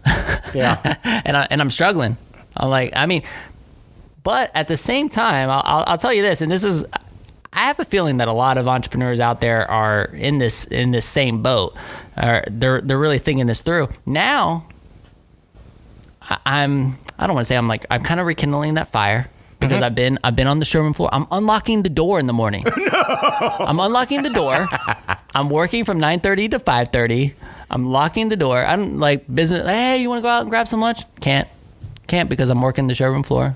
Yeah. and I'm struggling. I'm like, I mean, but at the same time, I'll tell you this, and this is, I have a feeling that a lot of entrepreneurs out there are in this same boat. They're really thinking this through. Now, I don't want to say I'm kind of rekindling that fire because I've been on the showroom floor. I'm unlocking the door in the morning. No. I'm unlocking the door. I'm working from 9:30 to 5:30. I'm locking the door. I'm like business. Hey, you want to go out and grab some lunch? Can't because I'm working the showroom floor.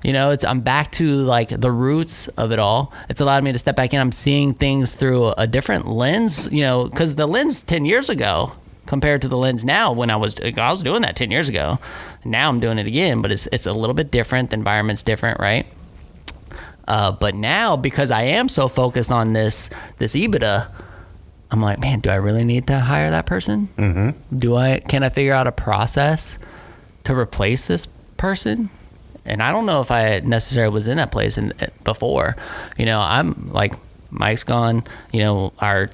You know, I'm back to like the roots of it all. It's allowed me to step back in. I'm seeing things through a different lens, you know, because the lens 10 years ago compared to the lens now when I was doing that 10 years ago. Now I'm doing it again, but it's a little bit different. The environment's different, right? But now, because I am so focused on this EBITDA, I'm like, man, do I really need to hire that person? Mm-hmm. Can I figure out a process to replace this person? And I don't know if I necessarily was in that place before. You know, I'm like, Mike's gone. You know, our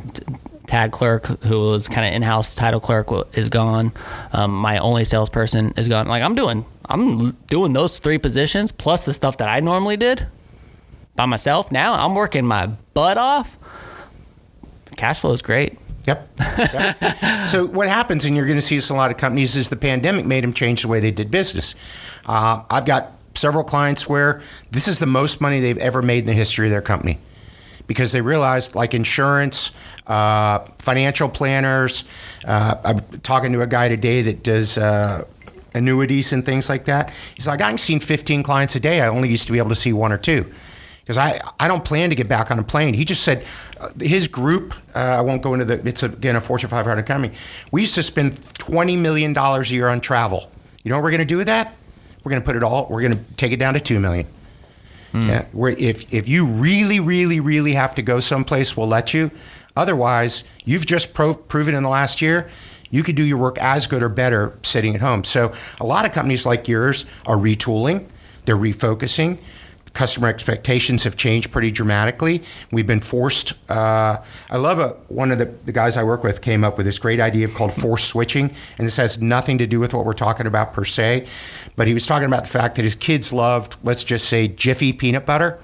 tag clerk, who was kind of in-house title clerk, is gone. My only salesperson is gone. Like I'm doing those 3 positions plus the stuff that I normally did by myself. Now I'm working my butt off. Cash flow is great. Yep. So what happens, and you're going to see this in a lot of companies, is the pandemic made them change the way they did business. I've got several clients where this is the most money they've ever made in the history of their company because they realized, like insurance, financial planners. I'm talking to a guy today that does annuities and things like that. He's like, I've seen 15 clients a day. I only used to be able to see 1 or 2. Because I don't plan to get back on a plane. He just said his group, I won't go into it's again a Fortune 500 company. We used to spend $20 million a year on travel. You know what we're going to do with that? We're going to take it down to $2 million. Yeah, if you really, really, really have to go someplace, we'll let you. Otherwise, you've just proven in the last year, you could do your work as good or better sitting at home. So a lot of companies like yours are retooling, they're refocusing. Customer expectations have changed pretty dramatically. We've been forced. I love one of the guys I work with came up with this great idea called forced switching, and this has nothing to do with what we're talking about per se, but he was talking about the fact that his kids loved, let's just say, Jiffy peanut butter,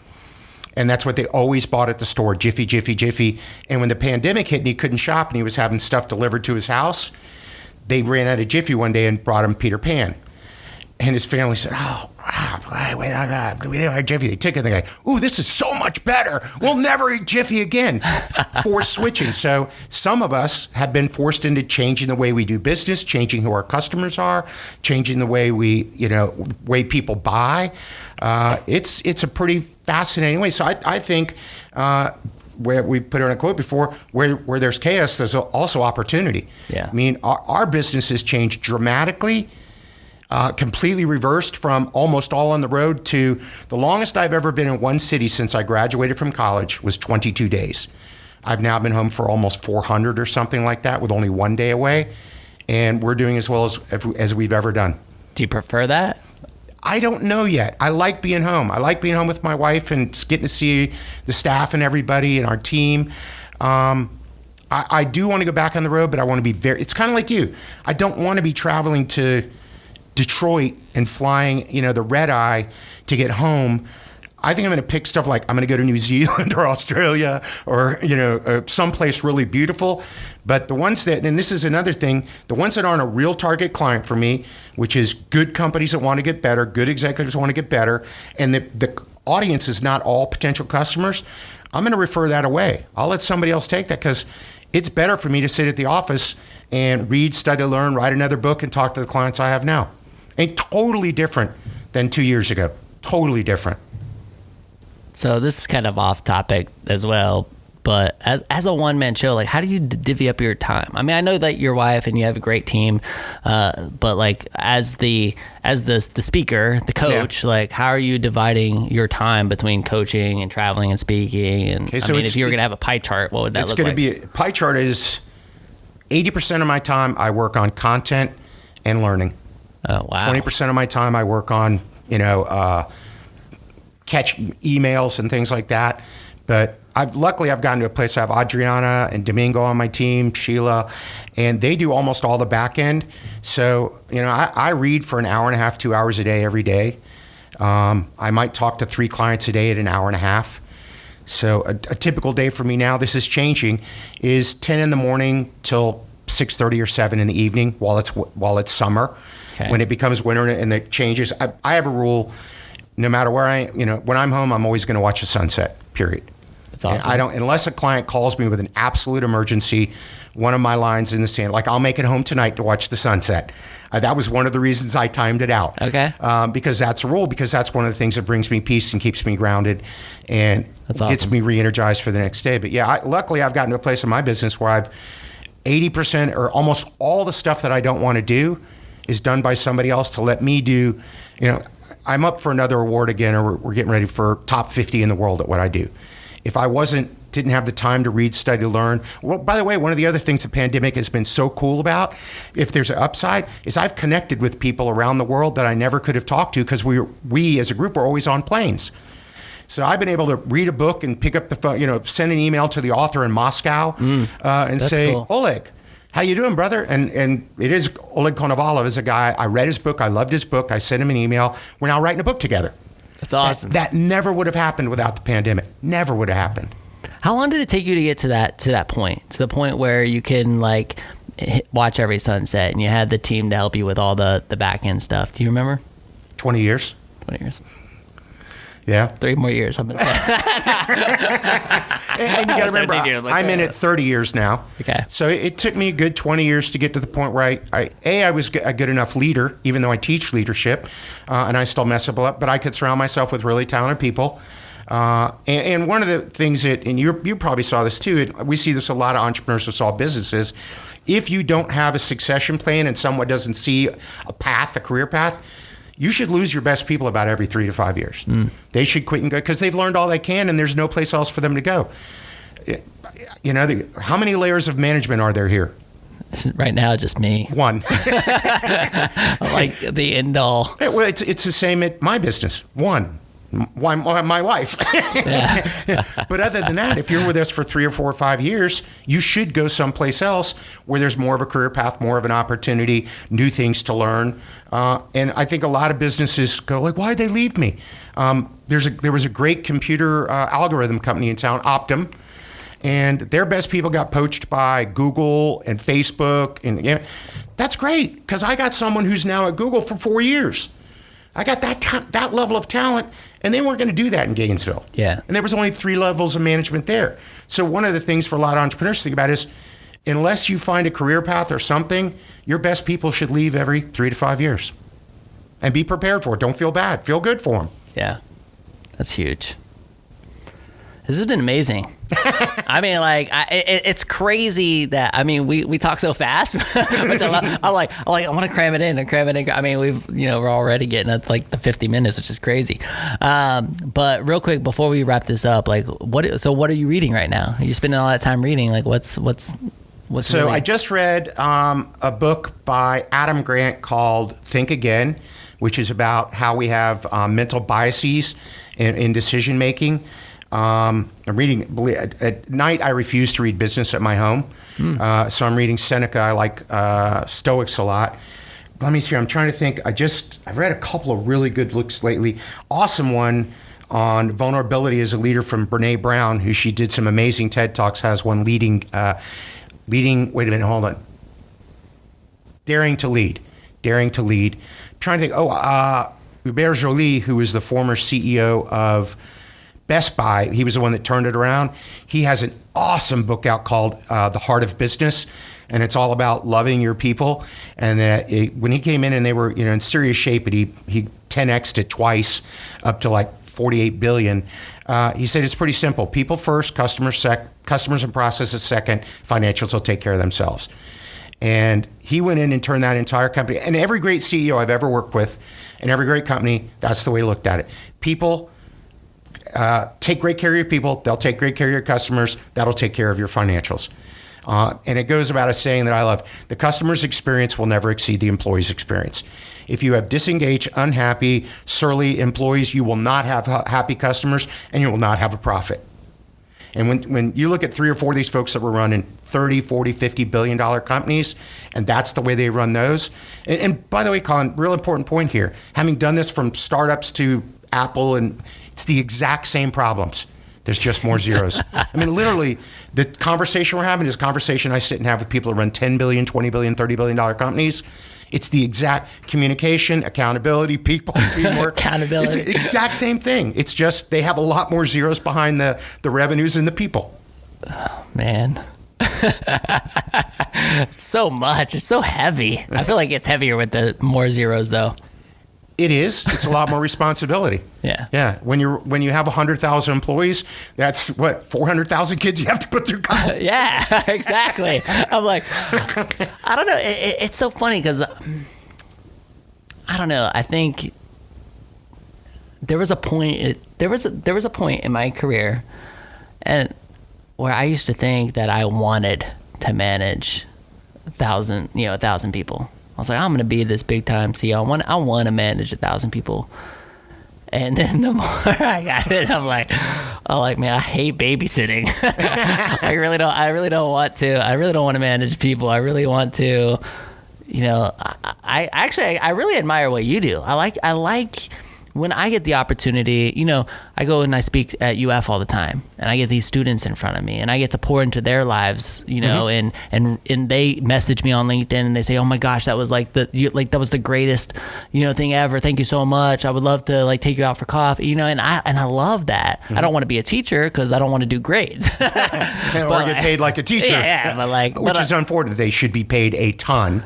and that's what they always bought at the store, Jiffy, Jiffy, Jiffy. And when the pandemic hit and he couldn't shop and he was having stuff delivered to his house, they ran out of Jiffy one day and brought him Peter Pan. And his family said, oh, we didn't have Jiffy. They took it and they go, ooh, this is so much better. We'll never eat Jiffy again. Forced switching. So some of us have been forced into changing the way we do business, changing who our customers are, changing the way way people buy. It's a pretty fascinating way. So I think where we put it in a quote before, where there's chaos, there's also opportunity. Yeah. I mean, our business has changed dramatically. Completely reversed from almost all on the road to the longest I've ever been in one city since I graduated from college was 22 days. I've now been home for almost 400 or something like that with only 1 day away. And we're doing as well as we've ever done. Do you prefer that? I don't know yet. I like being home. I like being home with my wife and getting to see the staff and everybody and our team. I do want to go back on the road, but I want to be it's kind of like you. I don't want to be traveling to Detroit and flying, the red eye to get home. I think I'm going to pick stuff like I'm going to go to New Zealand or Australia or, someplace really beautiful. But the ones that, and this is another thing, the ones that aren't a real target client for me, which is good companies that want to get better, good executives who want to get better, and the audience is not all potential customers, I'm going to refer that away. I'll let somebody else take that because it's better for me to sit at the office and read, study, learn, write another book, and talk to the clients I have now. And totally different than 2 years ago. Totally different. So this is kind of off topic as well, but as a one-man show, like how do you divvy up your time? I mean, I know that your wife and you have a great team, but like as the speaker, the coach, like how are you dividing your time between coaching and traveling and speaking? And okay, so if you were going to have a pie chart, what would that look like? It's going to be a pie chart is 80% of my time I work on content and learning. Oh, wow. 20% of my time I work on, catch emails and things like that. But luckily I've gotten to a place I have Adriana and Domingo on my team, Sheila, and they do almost all the back end. So, I read for an hour and a half, 2 hours a day every day. I might talk to 3 clients a day at an hour and a half. So a typical day for me now, this is changing, is 10 in the morning till 6:30 or 7 in the evening while it's summer. Okay. When it becomes winter and it changes, I have a rule. No matter where when I'm home, I'm always going to watch the sunset. Period. That's awesome. And unless a client calls me with an absolute emergency. One of my lines in the sand, like I'll make it home tonight to watch the sunset. That was one of the reasons I timed it out. Okay. Because that's a rule. Because that's one of the things that brings me peace and keeps me grounded, and gets me re-energized for the next day. But yeah, luckily I've gotten to a place in my business where I've 80% or almost all the stuff that I don't want to do is done by somebody else to let me do. I'm up for another award again, or we're getting ready for top 50 in the world at what I do. If I didn't have the time to read, study, learn. Well, by the way, one of the other things the pandemic has been so cool about, if there's an upside, is I've connected with people around the world that I never could have talked to because we as a group were always on planes. So I've been able to read a book and pick up the phone, send an email to the author in Moscow and say, cool. Oleg, how you doing, brother? And it is Oleg Konovalov is a guy, I read his book, I loved his book, I sent him an email. We're now writing a book together. That's awesome. That never would have happened without the pandemic. Never would have happened. How long did it take you to get to that point? To the point where you can watch every sunset and you had the team to help you with all the back end stuff. Do you remember? 20 years. 20 years. Yeah. 3 more years. I'm gonna say. And you got to remember, 17 years, like, I'm in it 30 years now. Okay. So it took me a good 20 years to get to the point where I was a good enough leader, even though I teach leadership, and I still mess up a lot, but I could surround myself with really talented people. And one of the things that, and you probably saw this too, we see this a lot of entrepreneurs with small businesses. If you don't have a succession plan and someone doesn't see a career path, you should lose your best people about every 3 to 5 years. They should quit and go because they've learned all they can and there's no place else for them to go. You know, how many layers of management are there here? Right now, just me. One. Like the end all. Well, it's the same at my business. One. My wife. Yeah. But other than that, if you're with us for 3 or 4 or 5 years, you should go someplace else where there's more of a career path, more of an opportunity, new things to learn. And I think a lot of businesses go like, why'd they leave me? There was a great computer algorithm company in town, Optum, and their best people got poached by Google and Facebook. And that's great because I got someone who's now at Google for 4 years. I got that level of talent, and they weren't going to do that in Gainesville. Yeah. And there was only 3 levels of management there. So one of the things for a lot of entrepreneurs to think about is, unless you find a career path or something, your best people should leave every 3 to 5 years. And be prepared for it. Don't feel bad. Feel good for them. Yeah. That's huge. This has been amazing. I mean, like, it's crazy that, I mean, we talk so fast, which I love. I want to cram it in. I mean, we're already getting at like the 50 minutes, which is crazy. But real quick, before we wrap this up, like, what are you reading right now? You're spending all that time reading. Like, what's So I just read a book by Adam Grant called Think Again, which is about how we have mental biases in decision making. I'm reading at night. I refuse to read business at my home, so I'm reading Seneca. I like Stoics a lot. Let me see. I'm trying to think. I've read a couple of really good books lately. Awesome one on vulnerability as a leader from Brene Brown, who she did some amazing TED Talks. Has one leading. Wait a minute. Hold on. Daring to lead. I'm trying to think. Hubert Joly, who was the former CEO of Best Buy, he was the one that turned it around. He has an awesome book out called The Heart of Business, and it's all about loving your people. And when he came in and they were in serious shape, but he 10x'd it twice up to like 48 billion. He said it's pretty simple: people first, customers and processes second, financials will take care of themselves. And he went in and turned that entire company. And every great CEO I've ever worked with, and every great company, that's the way he looked at it. People. Take great care of your people. They'll take great care of your customers. That'll take care of your financials. And it goes about a saying that I love: the customer's experience will never exceed the employee's experience. If you have disengaged, unhappy, surly employees, you will not have happy customers, and you will not have a profit. And when you look at 3 or 4 of these folks that were running 30, 40, 50 billion dollar companies, and that's the way they run those. And by the way, Colin, real important point here: having done this from startups to Apple, and it's the exact same problems. There's just more zeros. I mean, literally, the conversation we're having is a conversation I sit and have with people that run 10 billion, 20 billion, $30 billion companies. It's the exact communication, accountability, people, teamwork. Accountability. It's the exact same thing. It's just they have a lot more zeros behind the revenues and the people. Oh, man. It's so much. It's so heavy. I feel like it's heavier with the more zeros, though. It is. It's a lot more responsibility. Yeah. Yeah. When you have 100,000 employees, that's what 400,000 kids you have to put through college. Yeah, exactly. I'm like, I don't know. It's so funny because I don't know. I think there was a point. There was a point in my career, and where I used to think that I wanted to manage 1,000 people. I was like, I'm going to be this big time CEO. I want to manage 1,000 people. And then the more I got it, I'm like, man, I hate babysitting. I really don't want to. I really don't want to manage people. I really want to, I really admire what you do. I like when I get the opportunity, I go and I speak at UF all the time, and I get these students in front of me, and I get to pour into their lives, and they message me on LinkedIn, and they say, "Oh my gosh, that was that was the greatest, thing ever. Thank you so much. I would love to take you out for coffee, and I love that. I don't want to be a teacher because I don't want to do grades, or get paid like a teacher. But which is unfortunate. They should be paid a ton.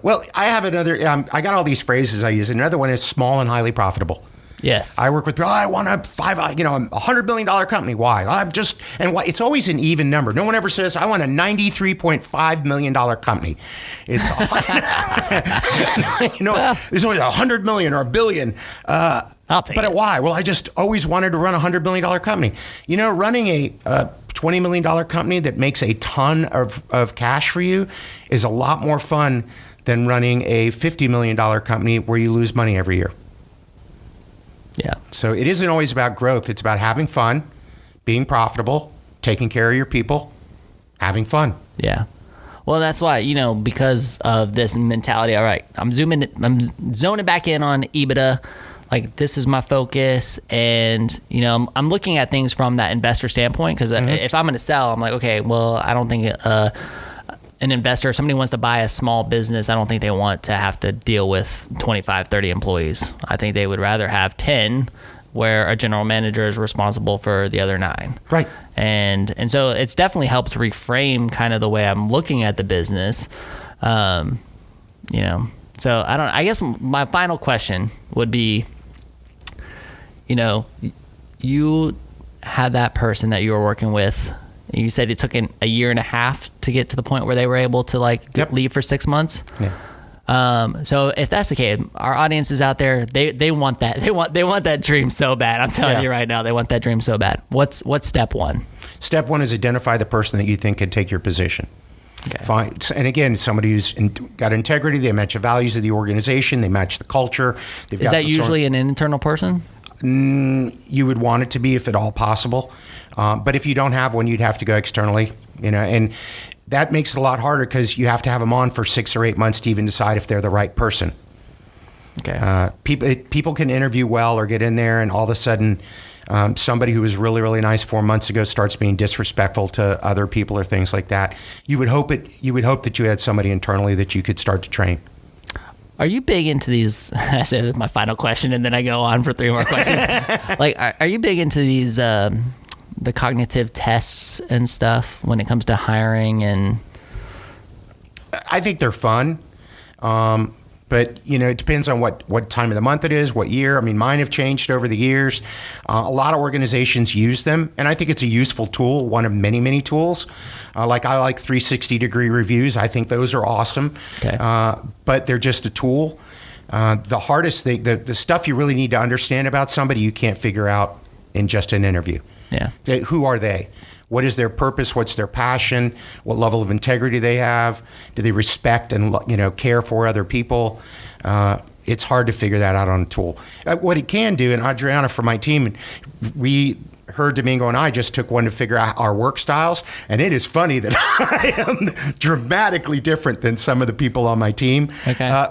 Well, I have another. I got all these phrases I use. Another one is small and highly profitable. Yes. I work with people. I want a $100 million company. Why? Why? It's always an even number. No one ever says I want a $93.5 million company. It's there's always $100 million or $1 billion. I'll take it. But why? Well, I just always wanted to run a $100 million company. Running a $20 million company that makes a ton of cash for you is a lot more fun than running a $50 million company where you lose money every year. Yeah. So it isn't always about growth. It's about having fun, being profitable, taking care of your people, having fun. Yeah. Well, that's why, because of this mentality, all right, I'm zoning back in on EBITDA. This is my focus, and I'm looking at things from that investor standpoint, because if I'm going to sell, I'm like, okay, well, I don't think an investor, if somebody wants to buy a small business, I don't think they want to have to deal with 25, 30 employees. I think they would rather have 10 where a general manager is responsible for the other 9. Right. And so it's definitely helped reframe kind of the way I'm looking at the business. So I guess my final question would be, you had that person that you were working with. You said it took a year and a half to get to the point where they were able to leave for 6 months. Yeah. So if that's the case, our audience is out there. They want that. They want that dream so bad. I'm telling you right now, they want that dream so bad. What's step one? Step one is identify the person that you think can take your position. Okay. Fine. And again, somebody who's got integrity. They match the values of the organization. They match the culture. Is that usually an internal person? You would want it to be if at all possible. But if you don't have one, you'd have to go externally, and that makes it a lot harder because you have to have them on for 6 or 8 months to even decide if they're the right person. Okay. People can interview well or get in there, and all of a sudden, somebody who was really, really nice 4 months ago starts being disrespectful to other people or things like that. You would hope that you had somebody internally that you could start to train. Are you big into these? I said this is my final question, and then I go on for 3 more questions. Are you big into these the cognitive tests and stuff when it comes to hiring? And I think they're fun, but it depends on what time of the month it is, what year. I mean, mine have changed over the years. A lot of organizations use them, and I think it's a useful tool, one of many, many tools. I like 360-degree reviews. I think those are awesome. Okay. But they're just a tool. The hardest thing, the stuff you really need to understand about somebody, you can't figure out in just an interview. Yeah. Who are they? What is their purpose? What's their passion? What level of integrity they have? Do they respect and care for other people? It's hard to figure that out on a tool. What it can do, and Adriana from my team, her, Domingo, and I just took one to figure out our work styles, and it is funny that I am dramatically different than some of the people on my team,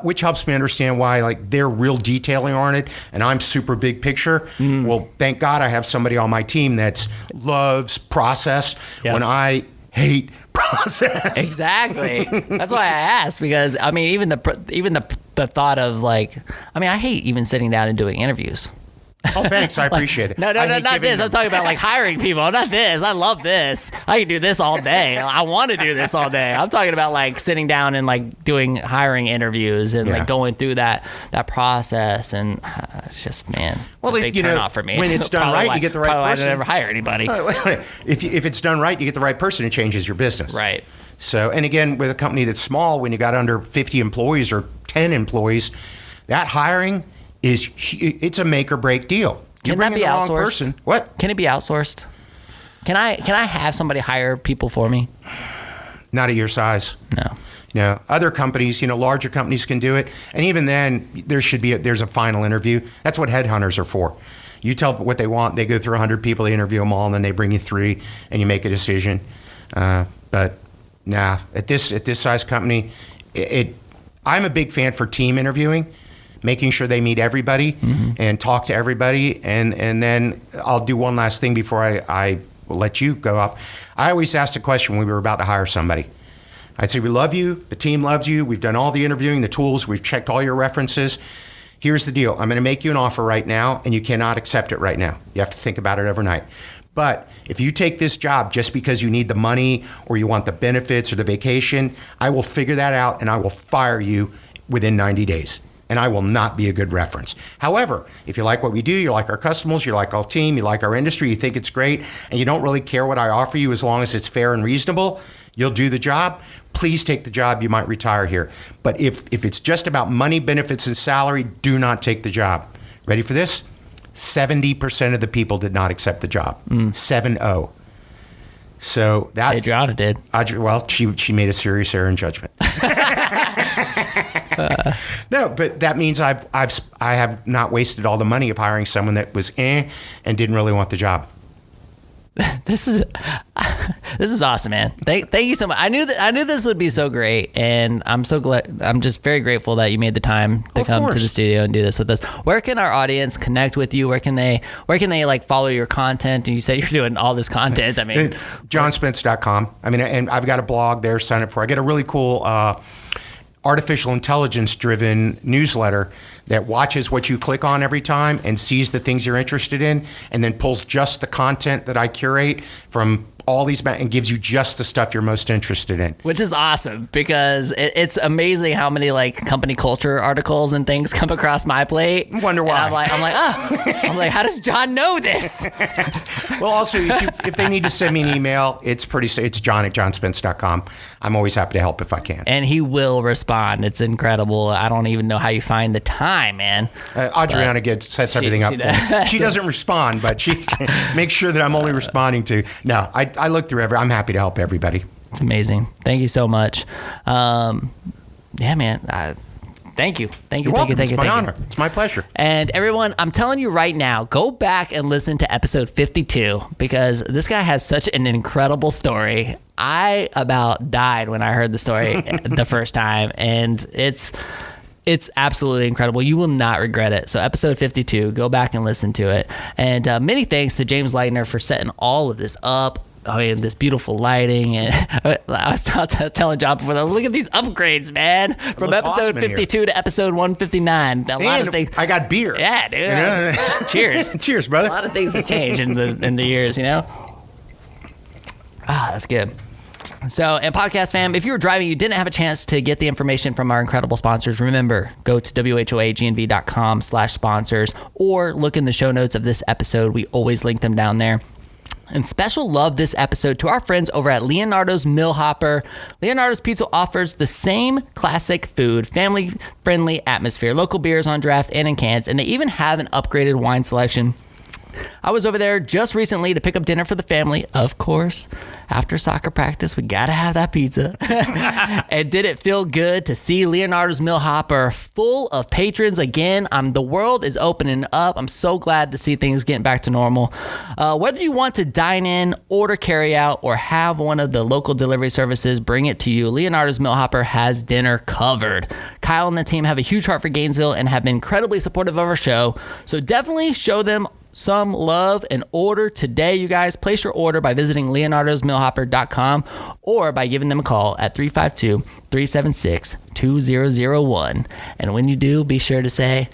which helps me understand why they're real detailing oriented and I'm super big picture. Well, thank God I have somebody on my team that loves process when I hate process. Exactly. That's why I asked, because I mean, even the thought of I hate even sitting down and doing interviews. Oh, thanks. I appreciate it. No, not this. I'm talking about hiring people. Not this. I love this. I can do this all day. I want to do this all day. I'm talking about sitting down and doing hiring interviews and going through that process. And it's just, man, it's a big turn off for me. When it's done right, you get the right person. I never hire anybody. If it's done right, you get the right person, it changes your business. Right. So, and again, with a company that's small, when you got under 50 employees or 10 employees, that hiring it's a make or break deal. Can that be outsourced? Person. What? Can it be outsourced? Can I have somebody hire people for me? Not at your size. No. Other companies, larger companies can do it, and even then, there's a final interview. That's what headhunters are for. You tell what they want, they go through 100 people, they interview them all, and then they bring you 3, and you make a decision. But at this size company, I'm a big fan for team interviewing. making sure they meet everybody and talk to everybody. And then I'll do one last thing before I will let you go off. I always ask the question when we were about to hire somebody. I'd say, we love you. The team loves you. We've done all the interviewing, the tools. We've checked all your references. Here's the deal. I'm going to make you an offer right now, and you cannot accept it right now. You have to think about it overnight. But if you take this job just because you need the money or you want the benefits or the vacation, I will figure that out, and I will fire you within 90 days. And I will not be a good reference. However, if you like what we do, you like our customers, you like our team, you like our industry, you think it's great, and you don't really care what I offer you as long as it's fair and reasonable, you'll do the job. Please take the job. You might retire here. But if it's just about money, benefits, and salary, do not take the job. Ready for this? 70% of the people did not accept the job. 7-0. So that Adriana did. Well, she made a serious error in judgment. No, but that means I have not wasted all the money of hiring someone that was and didn't really want the job. This is awesome, man. Thank you so much. I knew this would be so great, and I'm so glad. I'm just very grateful that you made the time to come to the studio and do this with us. Where can our audience connect with you? Where can they like follow your content? And you said you're doing all this content. I mean, johnspence.com. I mean, and I've got a blog there. Sign up for. I get a really cool artificial intelligence driven newsletter that watches what you click on every time and sees the things you're interested in, and then pulls just the content that I curate from all these and gives you just the stuff you're most interested in. Which is awesome, because it's amazing how many like company culture articles and things come across my plate. I wonder why. I'm like, how does John know this? Well, also, if they need to send me an email, it's john@johnspence.com. I'm always happy to help if I can. And he will respond. It's incredible. I don't even know how you find the time, man. Adriana sets everything up for me. She doesn't respond, but she makes sure that I'm only responding to. No, I look through I'm happy to help everybody. It's amazing. Thank you so much. Yeah, man. Thank you. You're welcome. It's my honor. It's my pleasure. And everyone, I'm telling you right now, go back and listen to episode 52, because this guy has such an incredible story. I about died when I heard the story the first time, and it's absolutely incredible. You will not regret it. So episode 52, go back and listen to it. And many thanks to James Leitner for setting all of this up. I mean, this beautiful lighting. And I was telling John before that, look at these upgrades, man. From episode 52 to episode 159. A lot of things. I got beer. Yeah, dude. Cheers. Cheers, brother. A lot of things have changed in the years, you know? That's good. So, and podcast fam, if you were driving, you didn't have a chance to get the information from our incredible sponsors, remember, go to WHOAGNV.com/sponsors or look in the show notes of this episode. We always link them down there. And special love this episode to our friends over at Leonardo's Mill Hopper. Leonardo's Pizza offers the same classic food, family-friendly atmosphere, local beers on draft and in cans, and they even have an upgraded wine selection. I was over there just recently to pick up dinner for the family. Of course, after soccer practice, we gotta have that pizza. And did it feel good to see Leonardo's Mill Hopper full of patrons again? The world is opening up. I'm so glad to see things getting back to normal. Whether you want to dine in, order carry out, or have one of the local delivery services bring it to you, Leonardo's Mill Hopper has dinner covered. Kyle and the team have a huge heart for Gainesville and have been incredibly supportive of our show. So definitely show them some love and order today, you guys. Place your order by visiting leonardosmillhopper.com or by giving them a call at 352-376-2001. And when you do, be sure to say,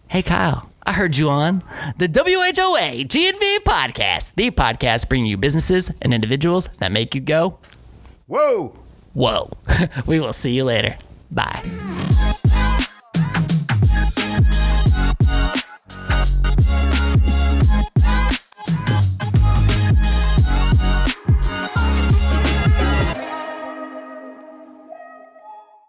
hey, Kyle, I heard you on the WHOA GNV Podcast, the podcast bringing you businesses and individuals that make you go, whoa. Whoa. We will see you later. Bye.